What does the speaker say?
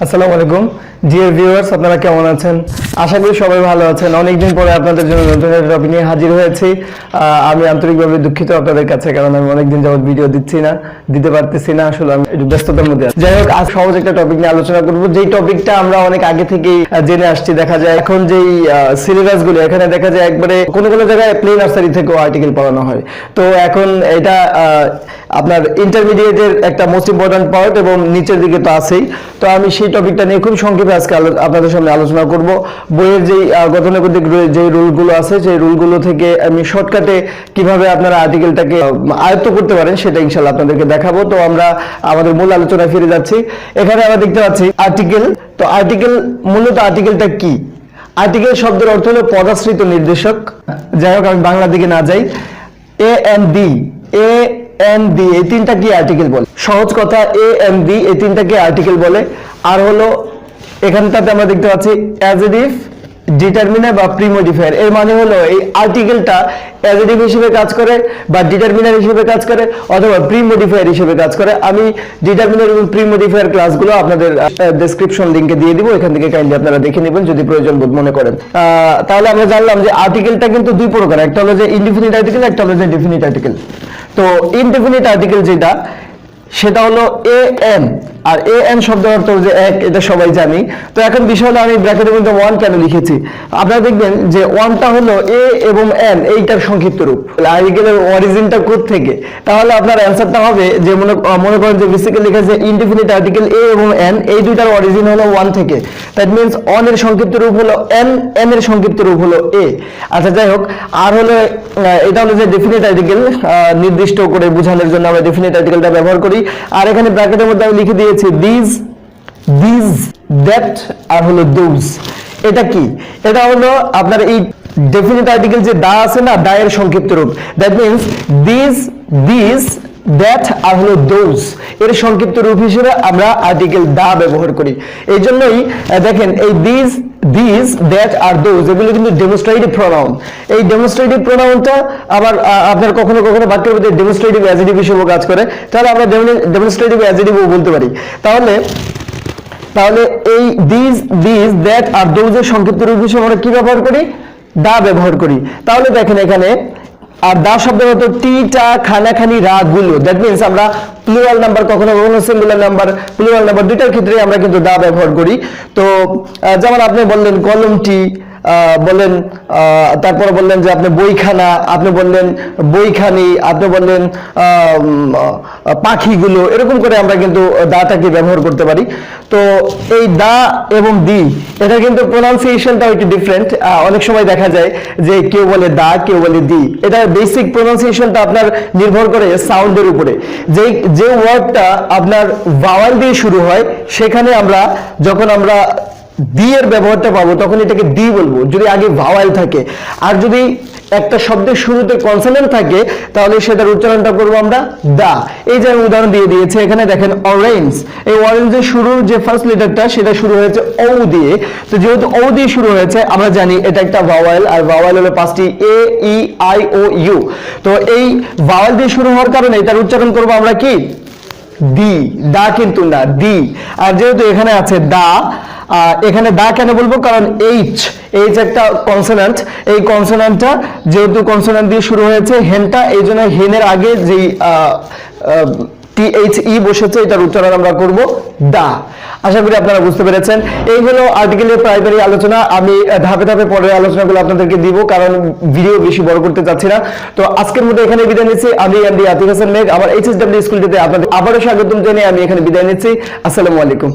আসসালামু আলাইকুম dear viewers, আপনারা কেমন আছেন? আশা করি সবাই ভালো আছেন। অনেকদিন পরে আপনাদের জন্য নতুন একটা টপিক নিয়ে হাজির হয়েছি। আমি আন্তরিকভাবে দুঃখিত আপনাদের কাছে, কারণ আমি অনেকদিন যাবত ভিডিও দিতে পারতেছি না। আসলে আমি একটু ব্যস্ততার মধ্যে আছি। যাই হোক, আজ সহজ একটা টপিক নিয়ে আলোচনা করব, যেই টপিকটা আমরা অনেক আগে থেকেই জেনে আসছি। দেখা যায় এখন যেই সিলেবাসগুলো, এখানে দেখা যায় একবারে কোনো কোনো জায়গায় প্লে নার্সারি থেকেও আর্টিকেল পড়ানো হয়। তো এখন এটা আপনার ইন্টারমিডিয়েটের একটা মোস্ট ইম্পর্টেন্ট পার্ট এবং নিচের দিকে তো আছেই। তো আমি সেই টপিকটা নিয়ে খুব সংক্ষেপে আজকে আপনাদের সামনে আলোচনা করব। বইয়ের যেই গতানুগতিক যে রুলগুলো আছে, সেই রুলগুলো থেকে আমি শর্টকাটে কিভাবে আপনারা আর্টিকেলটাকে আয়ত্ত করতে পারেন সেটা ইনশাআল্লাহ আপনাদেরকে দেখাবো। তো আমরা আমাদের মূল আলোচনায় ফিরে যাচ্ছি। এখানে আমরা দেখতে পাচ্ছি আর্টিকেল। তো আর্টিকেল, মূলত আর্টিকেলটা কি? আর্টিকেল শব্দের অর্থ হলো পদাশ্রিত নির্দেশক। যাই হোক, আমি বাংলা দিকে না যাই। এ এন্ড ডি, এই তিনটা কি আর্টিকেল বলে? সহজ কথা, এ এন্ড ডি এই তিনটাকে আর্টিকেল বলে। আর হলো এখানটাতে আমরা দেখতে পাচ্ছি অ্যাডজেক্টিভ, ডিটারমিনার বা প্রিমডিফায়ার। এর মানে হলো এই আর্টিকেলটা অ্যাডজেক্টিভ হিসেবে কাজ করে বা ডিটারমিনার হিসেবে কাজ করে অথবা প্রিমডিফায়ার হিসেবে কাজ করে। আমি ডিটারমিনার এবং প্রিমডিফায়ার ক্লাসগুলো আপনাদের ডেসক্রিপশন লিংকে দিয়ে দিব, এখান থেকে কাইন্ডলি আপনারা দেখে নেবেন যদি প্রয়োজন বোধ মনে করেন। তাহলে আমরা জানলাম যে আর্টিকেলটা কিন্তু দুই প্রকার, একটা হলো যে ইনডিফিনিট আর্টিকেল, একটা হলো যে ডেফিনিট আর্টিকেল। তো ইনডেফিনিট আর্টিকেল যেটা, সেটা হলো A N. R A N শব্দের অর্থ যে এক, এটা সবাই জানি। তো এখন বিষয় হলো আমি ব্র্যাকেটের মধ্যে ওয়ান কেন লিখেছি। আপনারা দেখবেন যে ওয়ানটা হলো এ এবং এন এইটার সংক্ষিপ্ত রূপ। আর্টিকেলের অরিজিনটা কোথা থেকে? তাহলে আপনার অ্যান্সারটা হবে যে মনে করেন যে বেসিক্যালি লেখা আছে ইনডিফিনিট আর্টিকেল এ এবং এন, এই দুইটার অরিজিন হলো ওয়ান থেকে। দ্যাট মিনস অন এর সংক্ষিপ্ত রূপ হলো এন, এন এর সংক্ষিপ্ত রূপ হলো এ। আচ্ছা, যাই হোক। আর হলো এটা হলো যে ডেফিনিট আর্টিকেল, নির্দিষ্ট করে বোঝানোর জন্য আমরা ডেফিনিট আর্টিকেলটা ব্যবহার করি। আর এখানে ব্র্যাকেটের মধ্যে আমি লিখে দিয়েছি দিস, দ্যাট আর হলো দোজ। এটা কি? এটা হলো আপনার এই ডেফিনিট আর্টিকেল যে দা আছে না, দা এর সংক্ষিপ্ত রূপ। দ্যাট মিনস দিস, দ্যাট আর হলো দোজ এর সংক্ষিপ্ত রূপ হিসেবে আমরা আর্টিকেল দা ব্যবহার করি। এই জন্যই দেখেন এই দিস, দ্যাট আর দোজ এগুলো কিন্তু ডেমনস্ট্রেটিভ প্রোনাউন। এই ডেমনস্ট্রেটিভ প্রোনাউনটা আবার আপনার কখনো কখনো বাক্যের মধ্যে ডেমনস্ট্রেটিভ অ্যাডজেক্টিভ হিসেবে কাজ করে। তাহলে আমরা ডেমনস্ট্রেটিভ অ্যাডজেক্টিভও বলতে পারি। তাহলে এই দিস, দ্যাট আর দোজ এর সংক্ষিপ্ত রূপ হিসেবে আমরা কি ব্যবহার করি? দা ব্যবহার করি। তাহলে দেখেন এখানে, আর দা শব্দের অর্থ টিটা, খানাখানি, রাগুলো। দ্যাট মিনস আমরা প্লুরাল নাম্বার, কখনো কখনো সিঙ্গুলার নাম্বার, প্লুরাল নাম্বার দুইটার ক্ষেত্রে আমরা কিন্তু দা ব্যবহার করি। তো যেমন আপনি বললেন কলমটি, বললেন তারপরে বললেন যে আপনি বইখানা, আপনি বললেন বইখানি, আপনি বললেন পাখিগুলো, এরকম করে আমরা কিন্তু দাটাকে ব্যবহার করতে পারি। তো এই দা এবং দি, এটা কিন্তু প্রোনাউন্সিয়েশনটা একটু ডিফারেন্ট। অনেক সময় দেখা যায় যে কেউ বলে দা, কেউ বলে দি। এটা বেসিক প্রোনাউন্সিয়েশনটা আপনার নির্ভর করে সাউন্ডের উপরে। যে ওয়ার্ডটা আপনার ভাওয়াল দিয়ে শুরু হয়, সেখানে যখন আমরা দি এর ব্যবহারটা পাবো তখন এটাকে দি বলবো যদি আগে ভাওয়াল থাকে। আর যদি একটা শব্দের শুরুতে কনসোনেন্ট থাকে তাহলে সেটার উচ্চারণটা করবো আমরা দা। এই যে আমি উদাহরণ দিয়ে দিয়েছি, এখানে দেখেন অরেঞ্জ। এই অরেঞ্জের শুরুর যে ফার্স্ট লেটারটা সেটা শুরু হয়েছে ও দিয়ে। তো যেহেতু ও দিয়ে শুরু হয়েছে, আমরা জানি এটা একটা ভাওয়াল, আর ভাওয়াল হলো পাঁচটি, এ ই আই ও ইউ। তো এই ভাওয়াল দিয়ে শুরু হওয়ার কারণে এটার উচ্চারণ করবো আমরা কি? দি, দা কিন্তু না, দি। আর যেহেতু এখানে আছে দা, এখানে দা কেন বলবো? কারণ এইচ একটা কনসোনান্ট। এই কনসোনান্টটা যেহেতু কনসোনান্ট দিয়ে শুরু হয়েছে, হেনটা, এই জন্য হেনের আগে যেই THE বসেছে, এটার উচ্চারণ আমরা করব দা। আশা করি আপনারা বুঝতে পেরেছেন। এই হলো আর্টিকেলের প্রাইমারি আলোচনা। আমি ধাপে ধাপে পরের আলোচনাগুলো আপনাদেরকে দিব, কারণ ভিডিও বেশি বড় করতে চাচ্ছি না। তো আজকের মধ্যে এখানে বিদায় নিচ্ছি। আমি আতিক হাসান মেঘ, আমার HHW স্কুল টিতে আপনাদের আবারও স্বাগতম জানিয়ে আমি এখানে বিদায় নিচ্ছি। আসসালামু আলাইকুম।